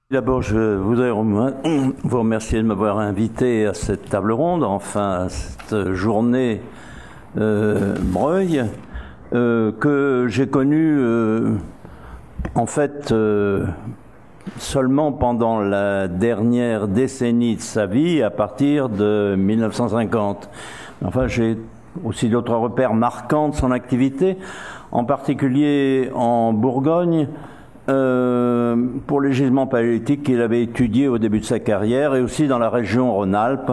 D'abord, je voudrais vous remercier de m'avoir invité à cette table ronde, enfin à cette journée Breuil, que j'ai connue en fait seulement pendant la dernière décennie de sa vie, à partir de 1950. Enfin, j'ai aussi d'autres repères marquants de son activité, en particulier en Bourgogne, pour les gisements paléolithiques qu'il avait étudiés au début de sa carrière, et aussi dans la région Rhône-Alpes,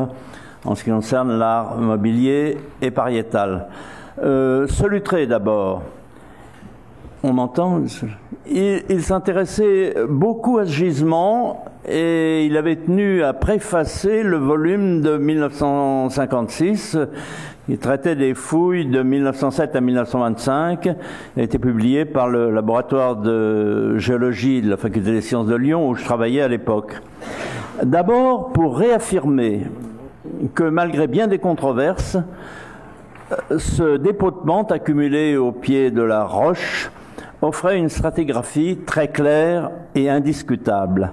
en ce qui concerne l'art mobilier et pariétal. Solutré d'abord. On m'entend? Il s'intéressait beaucoup à ce gisement et il avait tenu à préfacer le volume de 1956 qui traitait des fouilles de 1907 à 1925. Il a été publié par le laboratoire de géologie de la Faculté des sciences de Lyon où je travaillais à l'époque. D'abord pour réaffirmer que malgré bien des controverses, ce dépôt de pente accumulé au pied de la roche offrait une stratigraphie très claire et indiscutable.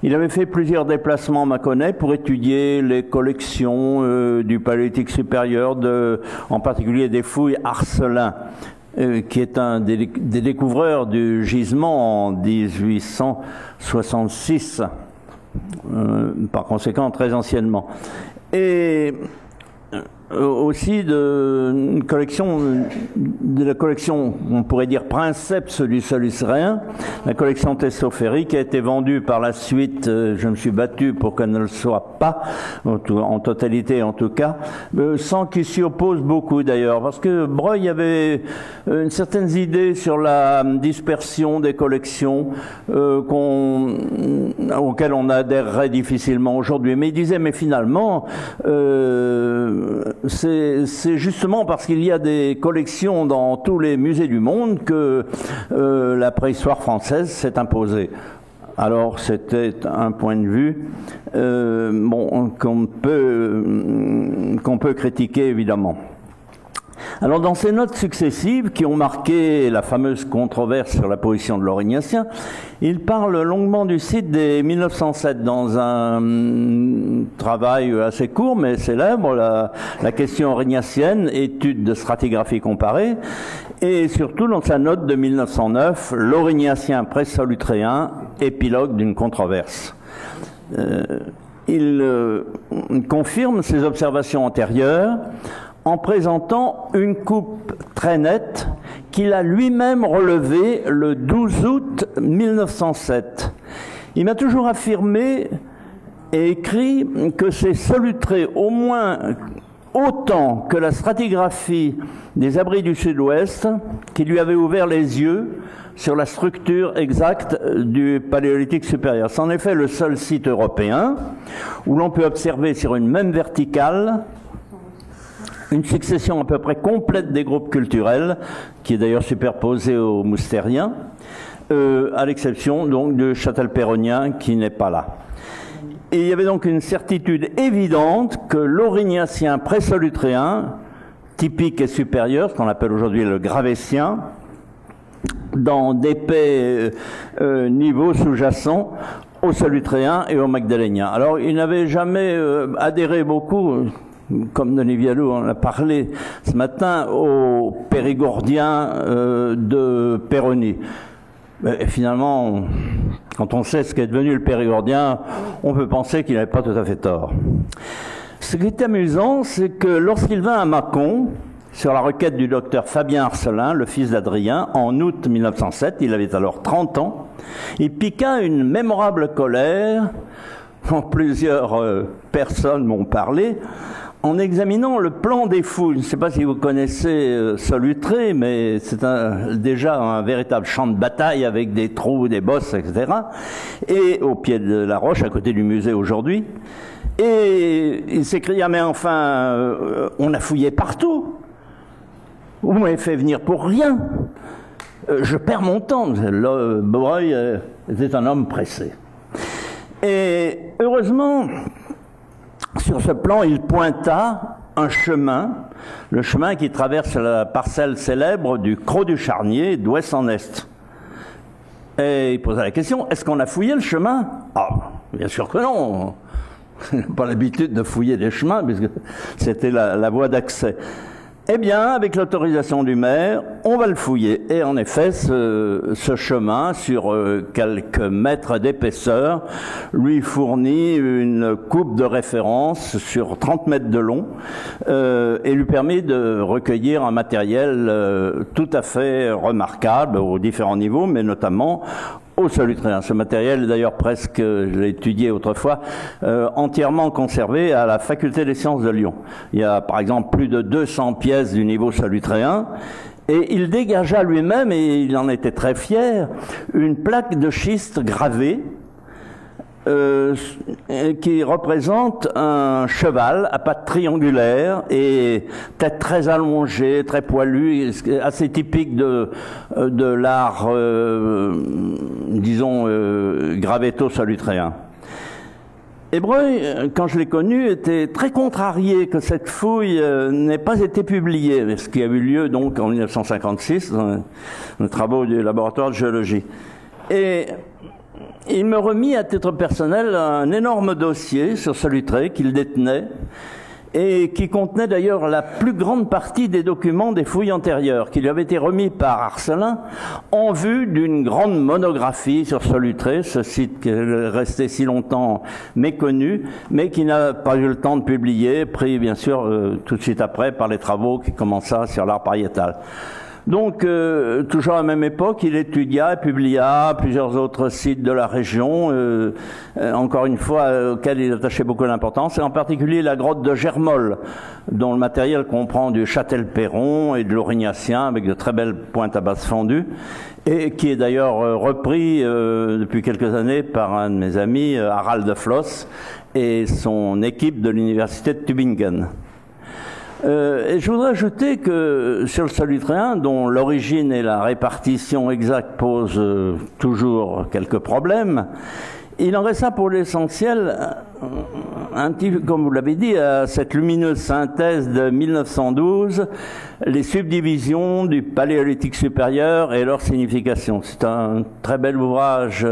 Il avait fait plusieurs déplacements à Mâconnais pour étudier les collections du Paléolithique supérieur, en particulier des fouilles Arcelin, qui est un des découvreurs du gisement en 1866, par conséquent très anciennement. Et aussi de la collection, on pourrait dire princeps du Solutréen, la collection Tessopheri, qui a été vendue par la suite, je me suis battu pour qu'elle ne le soit pas, en totalité en tout cas, sans qu'il s'y oppose beaucoup d'ailleurs, parce que Breuil avait une certaine idée sur la dispersion des collections auxquelles on adhérerait difficilement aujourd'hui, mais il disait, mais finalement, c'est justement parce qu'il y a des collections dans tous les musées du monde que la préhistoire française s'est imposée. Alors c'était un point de vue qu'on peut critiquer évidemment. Alors dans ces notes successives qui ont marqué la fameuse controverse sur la position de l'Aurignacien, il parle longuement du site des 1907 dans un travail assez court mais célèbre, la question aurignacienne, étude de stratigraphie comparée, et surtout dans sa note de 1909, l'Aurignacien pré-solutréen, épilogue d'une controverse. Il confirme ses observations antérieures en présentant une coupe très nette qu'il a lui-même relevée le 12 août 1907. Il m'a toujours affirmé et écrit que c'est Solutré au moins autant que la stratigraphie des abris du Sud-Ouest qui lui avait ouvert les yeux sur la structure exacte du Paléolithique supérieur. C'est en effet le seul site européen où l'on peut observer sur une même verticale une succession à peu près complète des groupes culturels, qui est d'ailleurs superposée aux moustériens, à l'exception donc de Châtel-Peyronien qui n'est pas là. Et il y avait donc une certitude évidente que l'Aurignacien pré-solutréen, typique et supérieur, ce qu'on appelle aujourd'hui le gravétien, dans d'épais niveaux sous-jacents au solutréen et au magdalénien. Alors il n'avait jamais adhéré beaucoup, comme Denis Vialou en a parlé ce matin, au périgordien de Peyronie. Mais finalement, quand on sait ce qu'est devenu le périgordien, on peut penser qu'il n'avait pas tout à fait tort. Ce qui est amusant, c'est que lorsqu'il vint à Mâcon, sur la requête du docteur Fabien Arcelin, le fils d'Adrien, en août 1907, il avait alors 30 ans, il piqua une mémorable colère, dont plusieurs personnes m'ont parlé, en examinant le plan des fouilles. Je ne sais pas si vous connaissez Solutré, mais c'est déjà un véritable champ de bataille avec des trous, des bosses, etc. Et au pied de la roche, à côté du musée aujourd'hui. Et il s'écria, mais enfin, on a fouillé partout. Vous m'avez fait venir pour rien. Je perds mon temps. Breuil était un homme pressé. Et heureusement, sur ce plan, il pointa un chemin, le chemin qui traverse la parcelle célèbre du Crau du Charnier d'ouest en est. Et il posait la question, est-ce qu'on a fouillé le chemin? Ah, bien sûr que non. On n'a pas l'habitude de fouiller des chemins, puisque c'était la voie d'accès. Eh bien, avec l'autorisation du maire, on va le fouiller. Et en effet, ce chemin, sur quelques mètres d'épaisseur, lui fournit une coupe de référence sur 30 mètres de long et lui permet de recueillir un matériel tout à fait remarquable aux différents niveaux, mais notamment au Solutréen. Ce matériel est d'ailleurs presque, je l'ai étudié autrefois, entièrement conservé à la Faculté des sciences de Lyon. Il y a par exemple plus de 200 pièces du niveau solutréen, et il dégagea lui-même, et il en était très fier, une plaque de schiste gravée qui représente un cheval à pattes triangulaires et tête très allongée, très poilue, assez typique de l'art, disons, gravéto-solutréen. Et Breuil, quand je l'ai connu, était très contrarié que cette fouille n'ait pas été publiée, ce qui a eu lieu donc en 1956 dans les travaux du laboratoire de géologie. Et il me remit à titre personnel un énorme dossier sur Solutré qu'il détenait et qui contenait d'ailleurs la plus grande partie des documents des fouilles antérieures, qui lui avaient été remis par Arcelin en vue d'une grande monographie sur Solutré, ce site qui est resté si longtemps méconnu, mais qui n'a pas eu le temps de publier, pris bien sûr tout de suite après par les travaux qui commençaient sur l'art pariétal. Donc, toujours à la même époque, il étudia et publia plusieurs autres sites de la région, encore une fois, auxquels il attachait beaucoup d'importance, et en particulier la grotte de Germolles, dont le matériel comprend du Châtel-Perron et de l'Aurignacien, avec de très belles pointes à base fendue, et qui est d'ailleurs repris depuis quelques années par un de mes amis, Harald de Floss, et son équipe de l'université de Tübingen. Et je voudrais ajouter que sur le Solutréen, dont l'origine et la répartition exacte posent toujours quelques problèmes, il en resta pour l'essentiel un petit, comme vous l'avez dit, à cette lumineuse synthèse de 1912, les subdivisions du Paléolithique supérieur et leur signification. C'est un très bel ouvrage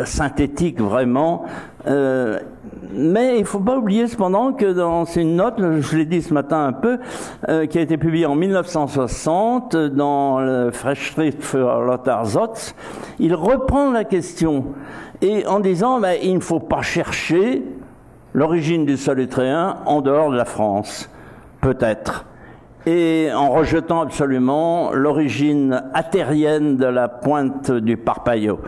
synthétique vraiment, mais il ne faut pas oublier cependant que dans une note, je l'ai dit ce matin un peu, qui a été publiée en 1960 dans le Freischrift für Lotharzotz, il reprend la question et en disant il ne faut pas chercher l'origine du Solutréen en dehors de la France, peut-être, et en rejetant absolument l'origine attérienne de la pointe du Parpaillot.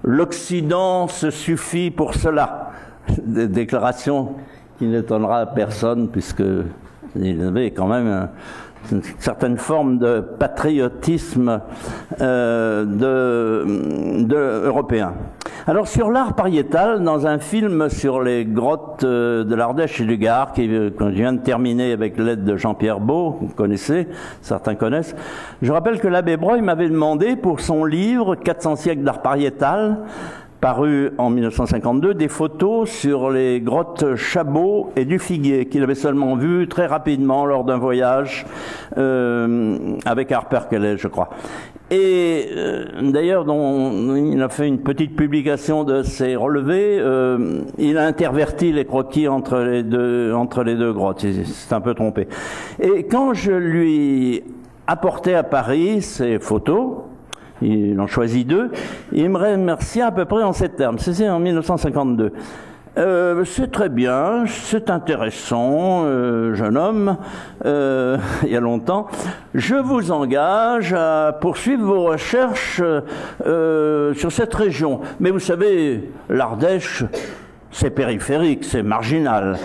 L'Occident se suffit pour cela. Des déclarations qui n'étonnera à personne, puisqu'il y avait quand même une certaine forme de patriotisme européen. Alors sur l'art pariétal, dans un film sur les grottes de l'Ardèche et du Gard, que je viens de terminer avec l'aide de Jean-Pierre Beau, vous connaissez, certains connaissent, je rappelle que l'abbé Breuil m'avait demandé pour son livre « 400 siècles d'art pariétal », paru en 1952, des photos sur les grottes Chabot et du Figuier, qu'il avait seulement vues très rapidement lors d'un voyage avec Harper Kelley, je crois. Et d'ailleurs, il a fait une petite publication de ses relevés. Il a interverti les croquis entre les deux grottes. Il s'est un peu trompé. Et quand je lui apportais à Paris ces photos, il en choisit deux, il me remercia à peu près en ces termes. C'était en 1952. C'est très bien, c'est intéressant, jeune homme, il y a longtemps. Je vous engage à poursuivre vos recherches sur cette région. Mais vous savez, l'Ardèche, c'est périphérique, c'est marginal.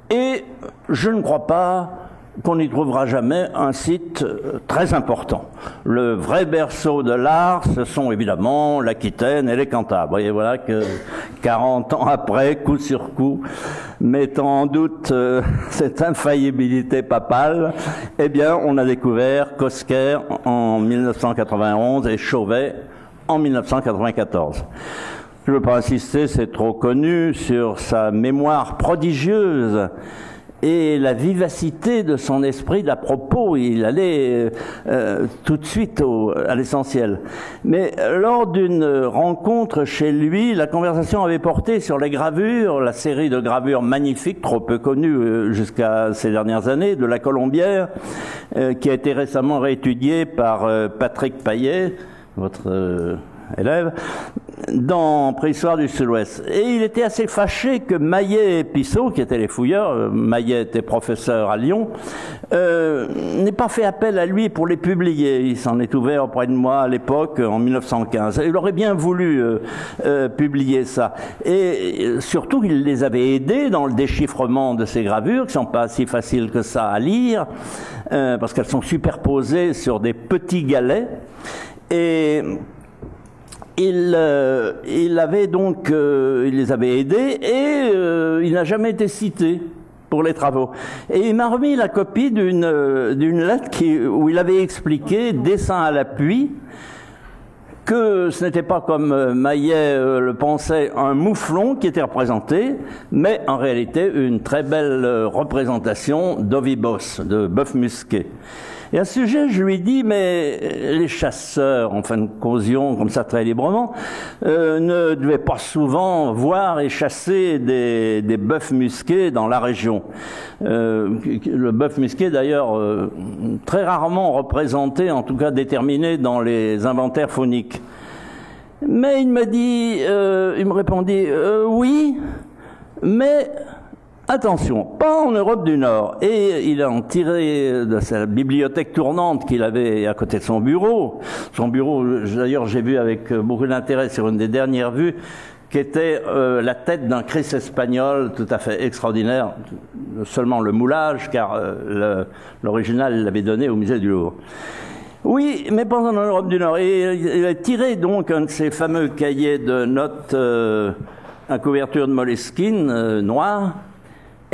Et je ne crois pas qu'on n'y trouvera jamais un site très important. Le vrai berceau de l'art, ce sont évidemment l'Aquitaine et les Cantabres. Et voilà que 40 ans après, coup sur coup, mettant en doute cette infaillibilité papale, eh bien, on a découvert Cosquer en 1991 et Chauvet en 1994. Je ne veux pas insister, c'est trop connu, sur sa mémoire prodigieuse et la vivacité de son esprit d'à propos. Il allait tout de suite à l'essentiel. Mais lors d'une rencontre chez lui, la conversation avait porté sur les gravures, la série de gravures magnifiques, trop peu connues jusqu'à ces dernières années, de la Colombière, qui a été récemment réétudiée par Patrick Paillet, votre élève, dans Préhistoire du Sud-Ouest. Et il était assez fâché que Maillet et Pissot, qui étaient les fouilleurs, Maillet était professeur à Lyon, n'aient pas fait appel à lui pour les publier. Il s'en est ouvert auprès de moi à l'époque, en 1915. Il aurait bien voulu publier ça. Et surtout, il les avait aidés dans le déchiffrement de ces gravures, qui sont pas si faciles que ça à lire, parce qu'elles sont superposées sur des petits galets. Et il avait donc, il les avait aidés et il n'a jamais été cité pour les travaux. Et il m'a remis la copie d'une lettre où il avait expliqué, dessin à l'appui, que ce n'était pas comme Maillet le pensait un mouflon qui était représenté, mais en réalité une très belle représentation d'ovibos, de bœuf musqué. Et à ce sujet, je lui dis, mais les chasseurs, en fin de causion, comme ça très librement, ne devaient pas souvent voir et chasser des bœufs musqués dans la région. Le bœuf musqué, d'ailleurs, très rarement représenté, en tout cas déterminé dans les inventaires fauniques. Mais il me répondit, oui, mais attention, pas en Europe du Nord. Et il a en tiré de sa bibliothèque tournante qu'il avait à côté de son bureau. Son bureau, d'ailleurs, j'ai vu avec beaucoup d'intérêt sur une des dernières vues, qui était la tête d'un Christ espagnol tout à fait extraordinaire. Seulement le moulage, car l'original, il l'avait donné au musée du Louvre. Oui, mais pas en Europe du Nord. Et il a tiré donc un de ces fameux cahiers de notes à couverture de Moleskine, noir.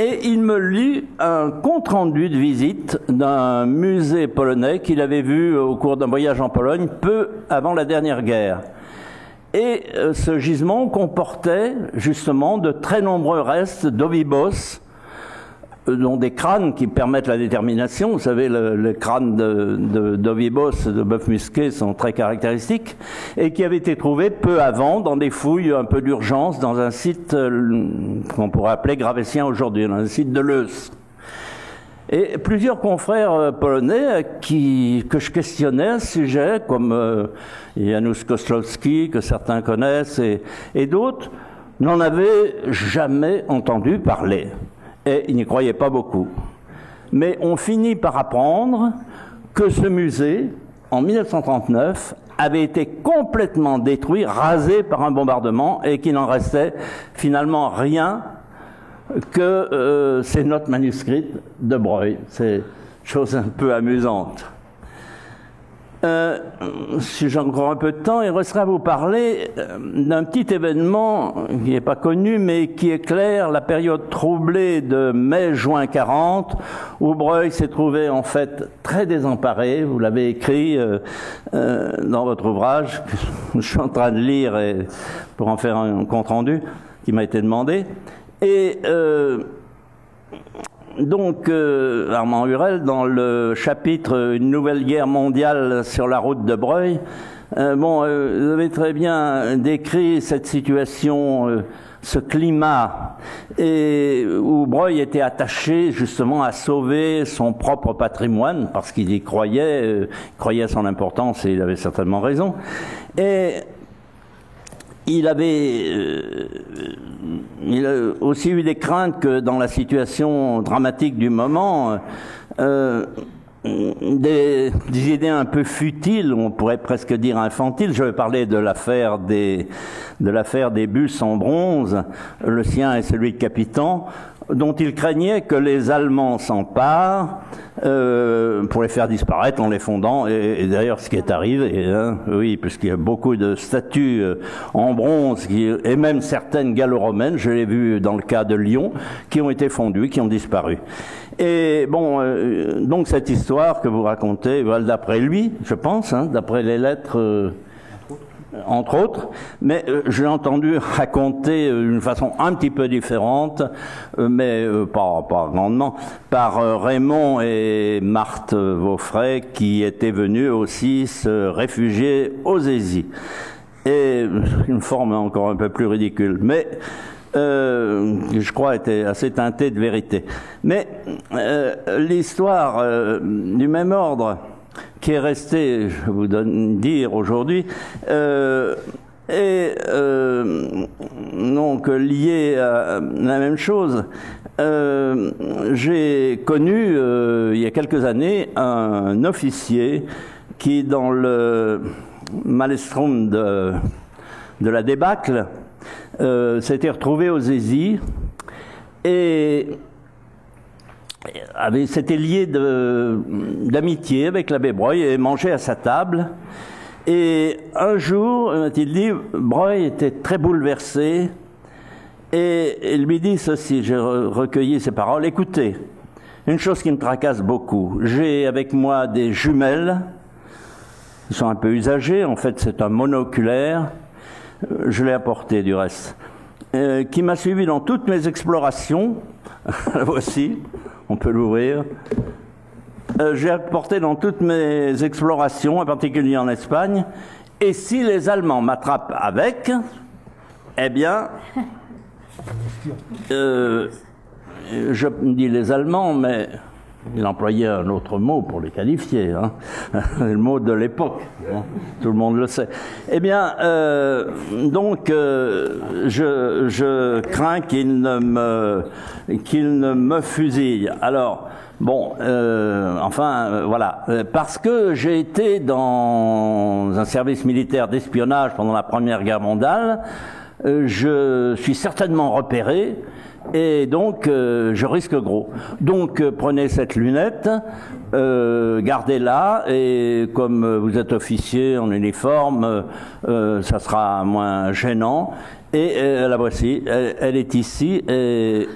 Et il me lut un compte-rendu de visite d'un musée polonais qu'il avait vu au cours d'un voyage en Pologne peu avant la dernière guerre. Et ce gisement comportait justement de très nombreux restes d'ovibos, dont des crânes qui permettent la détermination. Vous savez, les crânes d'ovibos, de bœuf musqué, sont très caractéristiques, et qui avaient été trouvés peu avant dans des fouilles un peu d'urgence dans un site qu'on pourrait appeler gravétien aujourd'hui, dans un site de Leuce. Et plusieurs confrères polonais que je questionnais à ce sujet, comme Janusz Koslowski, que certains connaissent, et d'autres, n'en avaient jamais entendu parler. Et ils n'y croyaient pas beaucoup. Mais on finit par apprendre que ce musée, en 1939, avait été complètement détruit, rasé par un bombardement, et qu'il n'en restait finalement rien que ces notes manuscrites de Breuil. C'est chose un peu amusante. Si j'ai encore un peu de temps, il resterait à vous parler d'un petit événement qui n'est pas connu, mais qui éclaire la période troublée de mai-juin 40, où Breuil s'est trouvé en fait très désemparé. Vous l'avez écrit dans votre ouvrage, que je suis en train de lire pour en faire un compte-rendu qui m'a été demandé. Et donc, Armand Hurel, dans le chapitre « Une nouvelle guerre mondiale sur la route de Breuil », vous avez très bien décrit cette situation, ce climat, et où Breuil était attaché justement à sauver son propre patrimoine, parce qu'il y croyait, croyait à son importance, et il avait certainement raison. Et il a aussi eu des craintes que dans la situation dramatique du moment, des idées un peu futiles, on pourrait presque dire infantiles. Je vais parler de l'affaire des bus en bronze, le sien et celui de Capitan, dont il craignait que les Allemands s'emparent pour les faire disparaître en les fondant, et d'ailleurs ce qui est arrivé, oui, puisqu'il y a beaucoup de statues en bronze, et même certaines gallo-romaines, je l'ai vu dans le cas de Lyon, qui ont été fondues, qui ont disparu. Et donc cette histoire que vous racontez, d'après lui, je pense, d'après les lettres entre autres, mais je l'ai entendu raconter d'une façon un petit peu différente, mais pas grandement, par Raymond et Marthe Vaufray, qui étaient venus aussi se réfugier aux Aisies. Et une forme encore un peu plus ridicule, mais je crois était assez teintée de vérité. Mais l'histoire du même ordre qui est resté, je vous dire aujourd'hui, est donc lié à la même chose. J'ai connu il y a quelques années un officier qui, dans le maelstrom de la débâcle, s'était retrouvé aux Aisies et s'était lié d'amitié avec l'abbé Breuil et mangeait à sa table. Et un jour, m'a-t-il dit, Breuil était très bouleversé et il lui dit ceci, j'ai recueilli ses paroles: écoutez, une chose qui me tracasse beaucoup, j'ai avec moi des jumelles, elles sont un peu usagées, en fait c'est un monoculaire, je l'ai apporté du reste, qui m'a suivi dans toutes mes explorations. Voici, on peut l'ouvrir. J'ai apporté dans toutes mes explorations, en particulier en Espagne, et si les Allemands m'attrapent avec, eh bien, je dis les Allemands, mais il employait un autre mot pour les qualifier, hein. Le mot de l'époque, hein. Tout le monde le sait. Eh bien, donc, je crains qu'il ne me fusille. Alors, bon, voilà, parce que j'ai été dans un service militaire d'espionnage pendant la Première Guerre mondiale, je suis certainement repéré. Et donc, je risque gros. Donc, prenez cette lunette, gardez-la, et comme vous êtes officier en uniforme, ça sera moins gênant. Et la voici, elle est ici, et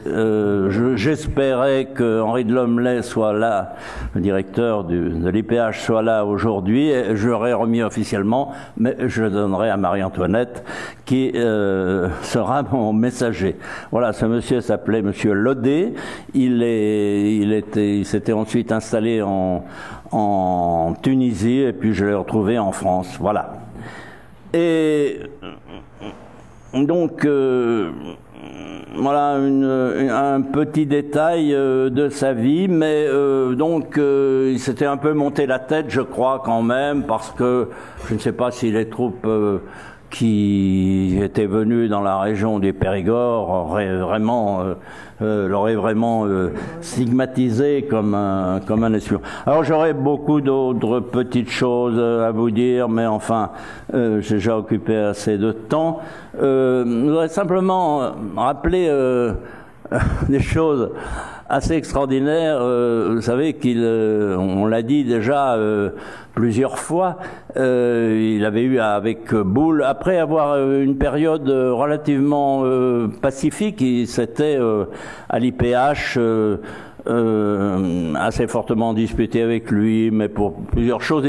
j'espérais que Henri de Lomelay soit là, le directeur de l'IPH soit là aujourd'hui, et je l'aurais remis officiellement, mais je le donnerai à Marie-Antoinette, qui sera mon messager. Voilà, ce monsieur s'appelait monsieur Laudet, il s'était ensuite installé en Tunisie, et puis je l'ai retrouvé en France, voilà. Et donc, voilà un petit détail de sa vie, mais donc il s'était un peu monté la tête, je crois, quand même, parce que je ne sais pas si les troupes qui étaient venues dans la région du Périgord l'auraient vraiment stigmatisé comme un espion. Alors j'aurais beaucoup d'autres petites choses à vous dire, mais enfin, j'ai déjà occupé assez de temps. Je voudrais simplement rappeler des choses assez extraordinaires. Vous savez on l'a dit déjà plusieurs fois, il avait eu avec Boulle, après avoir une période relativement pacifique, il s'était à l'IPH assez fortement disputé avec lui, mais pour plusieurs choses.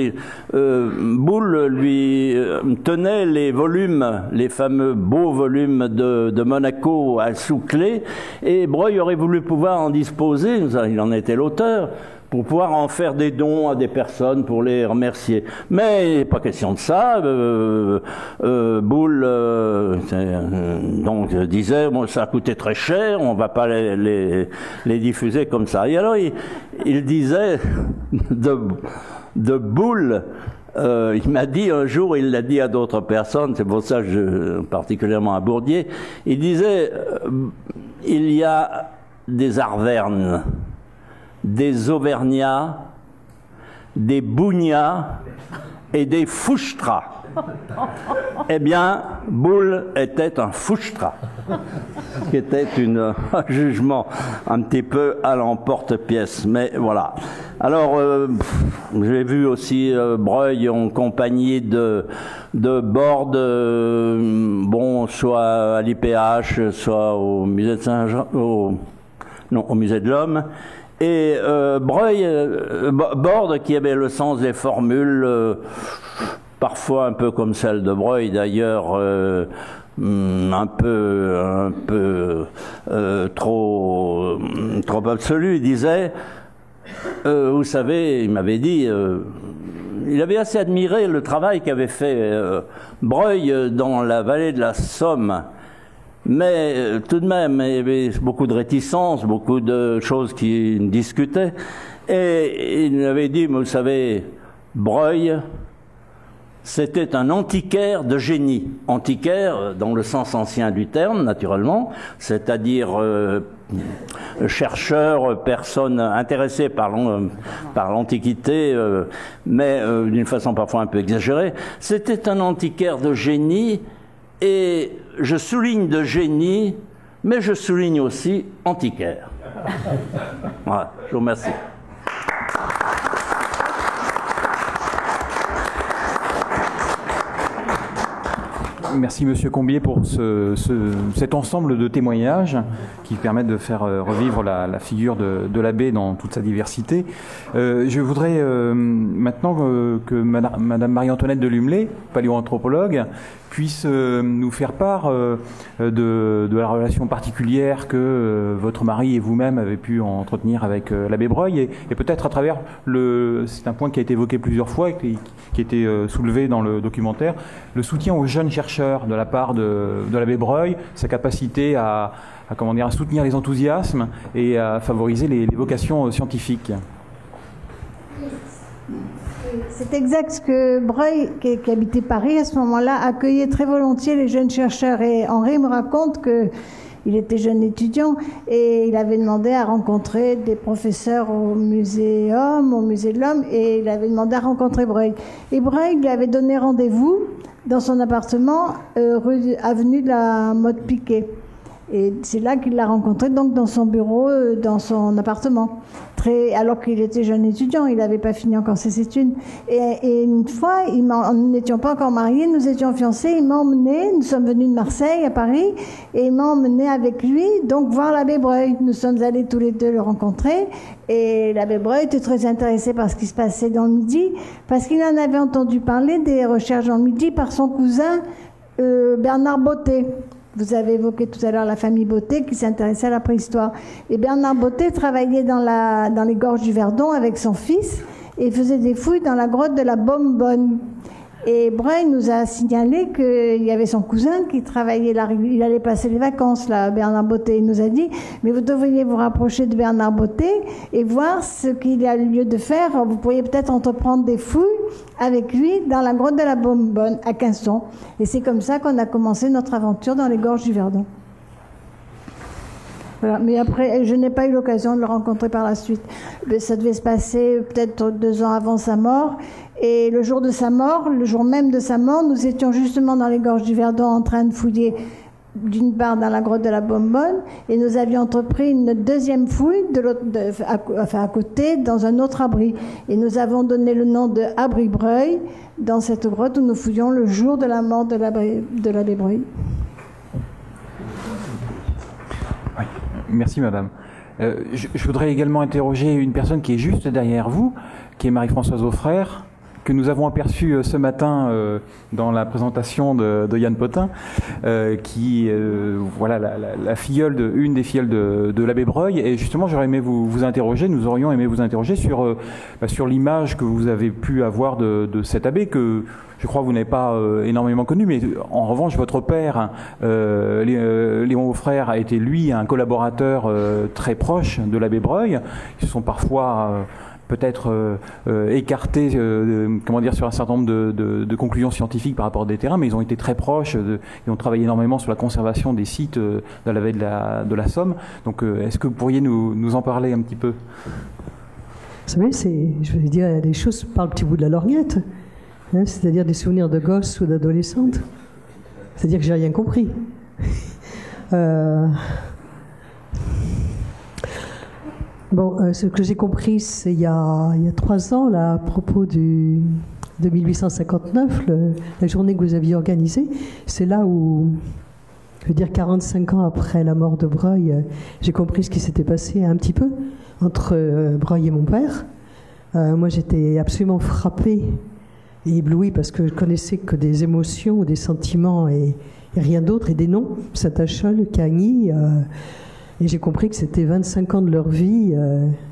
Boulle lui tenait les volumes, les fameux beaux volumes de Monaco à sous-clé, et Breuil aurait voulu pouvoir en disposer, il en était l'auteur, pour pouvoir en faire des dons à des personnes pour les remercier. Mais il n'est pas question de ça. Boulle donc disait, bon, ça a coûté très cher, on ne va pas les diffuser comme ça. Et alors il disait de Boulle, il m'a dit un jour, il l'a dit à d'autres personnes, c'est pour ça que particulièrement à Bourdier, il disait, il y a des Arvernes, des Auvergnats, des Bougnats et des Fouchtras. Eh bien, Boulle était un Fouchtra, qui était un jugement un petit peu à l'emporte-pièce, mais voilà. Alors, j'ai vu aussi Breuil en compagnie de Borde, bon, soit à l'IPH, soit au musée de Saint-Jean, au musée de l'Homme. Et Breuil, Borde, qui avait le sens des formules parfois un peu comme celle de Breuil d'ailleurs, un peu trop absolu. Il disait, vous savez, il m'avait dit, il avait assez admiré le travail qu'avait fait Breuil dans la vallée de la Somme. Mais tout de même, il y avait beaucoup de réticences, beaucoup de choses qui discutaient. Et il avait dit, vous savez, Breuil, c'était un antiquaire de génie. Antiquaire dans le sens ancien du terme, naturellement, c'est-à-dire chercheur, personne intéressée par l'Antiquité, mais d'une façon parfois un peu exagérée. C'était un antiquaire de génie, et je souligne de génie, mais je souligne aussi antiquaire. Voilà, je vous remercie. Merci Monsieur Combier pour cet ensemble de témoignages qui permettent de faire revivre la figure de l'abbé dans toute sa diversité. Je voudrais maintenant que Madame Marie-Antoinette de Lumelay, paléoanthropologue, puisse nous faire part de la relation particulière que votre mari et vous-même avez pu entretenir avec l'abbé Breuil, et peut-être à travers c'est un point qui a été évoqué plusieurs fois et qui a été soulevé dans le documentaire, le soutien aux jeunes chercheurs de la part de l'abbé Breuil, sa capacité à soutenir les enthousiasmes et à favoriser les vocations scientifiques. C'est exact ce que Breuil, qui habitait Paris à ce moment-là, accueillait très volontiers les jeunes chercheurs. Et Henri me raconte qu'il était jeune étudiant et il avait demandé à rencontrer des professeurs au musée de l'Homme, et il avait demandé à rencontrer Breuil. Et Breuil lui avait donné rendez-vous dans son appartement, avenue de la Motte-Piquet. Et c'est là qu'il l'a rencontré, donc dans son bureau, dans son appartement. Alors qu'il était jeune étudiant, il n'avait pas fini encore ses études. Et une fois, nous n'étions pas encore mariés, nous étions fiancés, il m'a emmené, nous sommes venus de Marseille à Paris, et il m'a emmené avec lui, donc voir l'abbé Breuil. Nous sommes allés tous les deux le rencontrer, et l'abbé Breuil était très intéressé par ce qui se passait dans le Midi, parce qu'il en avait entendu parler des recherches dans le Midi par son cousin Bernard Botté. Vous avez évoqué tout à l'heure la famille Botté qui s'intéressait à la préhistoire. Et Bernard Botté travaillait dans les gorges du Verdon avec son fils et faisait des fouilles dans la grotte de la Bonbonne. Et Breuil nous a signalé qu'il y avait son cousin qui travaillait là, il allait passer les vacances là, Bernard Botté. Il nous a dit, mais vous devriez vous rapprocher de Bernard Botté et voir ce qu'il a lieu de faire. Vous pourriez peut-être entreprendre des fouilles avec lui dans la grotte de la Bonbonne à Quinson. Et c'est comme ça qu'on a commencé notre aventure dans les gorges du Verdon. Voilà. Mais après, je n'ai pas eu l'occasion de le rencontrer par la suite. Mais ça devait se passer peut-être 2 ans avant sa mort. Et le jour de sa mort, le jour même de sa mort, nous étions justement dans les gorges du Verdon en train de fouiller d'une part dans la grotte de la Bonbonne, et nous avions entrepris une deuxième fouille à côté, dans un autre abri. Et nous avons donné le nom de Abri Breuil dans cette grotte où nous fouillions le jour de la mort de l'abbé Breuil. Oui. Merci madame. Je voudrais également interroger une personne qui est juste derrière vous, qui est Marie-Françoise Auffrère, que nous avons aperçue ce matin dans la présentation de Yann Potin, qui voilà la filleule une des filleules de l'abbé Breuil. Et justement, j'aurais aimé vous interroger, nous aurions aimé vous interroger sur l'image que vous avez pu avoir de cet abbé, que je crois que vous n'avez pas énormément connu, mais en revanche, votre père, Léon Auffrère, a été, lui, un collaborateur très proche de l'abbé Breuil. Ils se sont parfois peut-être écartés sur un certain nombre de conclusions scientifiques par rapport à des terrains, mais ils ont été très proches, ils ont travaillé énormément sur la conservation des sites de la vallée de la Somme. Donc est-ce que vous pourriez nous en parler un petit peu? Vous savez, je veux dire, des choses par le petit bout de la lorgnette, hein, c'est-à-dire des souvenirs de gosse ou d'adolescente. C'est-à-dire que j'ai rien compris. Bon, ce que j'ai compris, c'est il y a 3 ans, là, à propos de 1859, la journée que vous aviez organisée, c'est là où, je veux dire, 45 ans après la mort de Breuil, j'ai compris ce qui s'était passé un petit peu entre Breuil et mon père. Moi, j'étais absolument frappée et ébloui parce que je connaissais que des émotions, des sentiments et rien d'autre, et des noms, Saint-Achol, Cagny, et j'ai compris que c'était 25 ans de leur vie,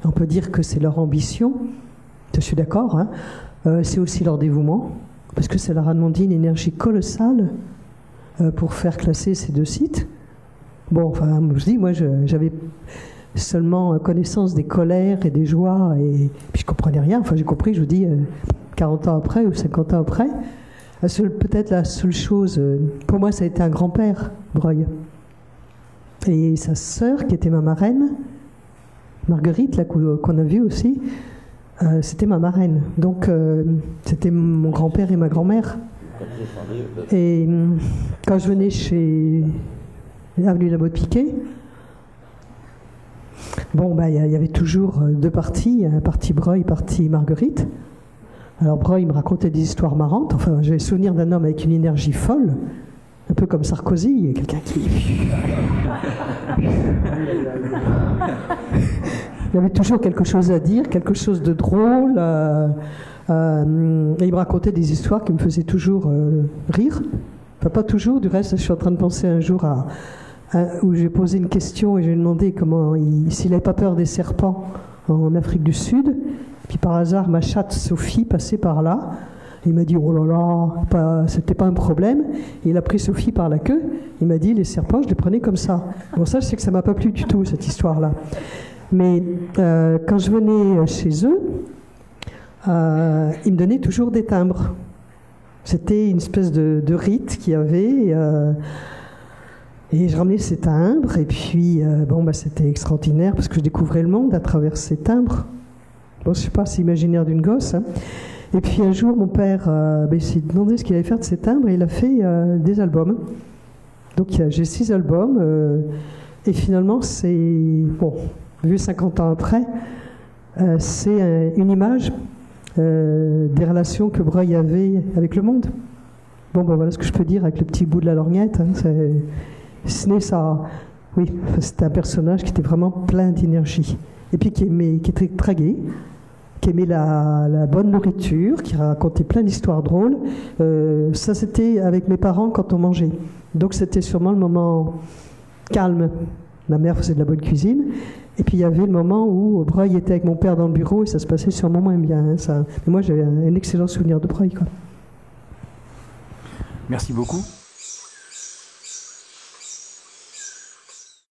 on peut dire que c'est leur ambition, je suis d'accord, hein. C'est aussi leur dévouement, parce que ça leur a demandé une énergie colossale pour faire classer ces 2 sites. Bon, enfin, je dis, moi, j'avais seulement connaissance des colères et des joies, et puis je comprenais rien. Enfin, j'ai compris, je vous dis, 40 ans après ou 50 ans après. Peut-être la seule chose, pour moi, ça a été un grand-père, Breuil. Et sa sœur, qui était ma marraine, Marguerite, là, qu'on a vue aussi, c'était ma marraine. Donc, c'était mon grand-père et ma grand-mère. Et quand je venais chez l'avenue de la Motte-Piquet, bon, bah, y avait toujours 2 parties, un parti Breuil, parti Marguerite. Alors Breuil me racontait des histoires marrantes. Enfin, j'ai le souvenir d'un homme avec une énergie folle, un peu comme Sarkozy, quelqu'un qui... Il y avait toujours quelque chose à dire, quelque chose de drôle. Et il me racontait des histoires qui me faisaient toujours rire. Enfin, pas toujours, du reste, je suis en train de penser un jour où j'ai posé une question et j'ai demandé s'il n'avait pas peur des serpents en Afrique du Sud. Puis par hasard, ma chatte Sophie passait par là. Il m'a dit, oh là là, c'était pas un problème. Et il a pris Sophie par la queue. Il m'a dit, les serpents, je les prenais comme ça. Bon, ça, je sais que ça m'a pas plu du tout, cette histoire-là. Mais quand je venais chez eux, ils me donnaient toujours des timbres. C'était une espèce de rite qu'il y avait. Et je ramenais ces timbres. Et puis, c'était extraordinaire parce que je découvrais le monde à travers ces timbres. Bon, je ne sais pas, c'est imaginaire d'une gosse. Hein. Et puis un jour, mon père s'est demandé ce qu'il allait faire de ces timbres et il a fait des albums. Donc j'ai 6 albums. Et finalement, c'est, bon, vu 50 ans après, c'est une image des relations que Breuil avait avec le monde. Bon, ben voilà ce que je peux dire avec le petit bout de la lorgnette. Hein, ce n'est ça. Oui, c'était un personnage qui était vraiment plein d'énergie. Et puis qui était très gai, qui aimait la bonne nourriture, qui racontait plein d'histoires drôles. Ça, c'était avec mes parents quand on mangeait. Donc, c'était sûrement le moment calme. Ma mère faisait de la bonne cuisine. Et puis, il y avait le moment où Breuil était avec mon père dans le bureau et ça se passait sûrement moins bien. Hein, ça. Mais moi, j'avais un excellent souvenir de Breuil, quoi. Merci beaucoup.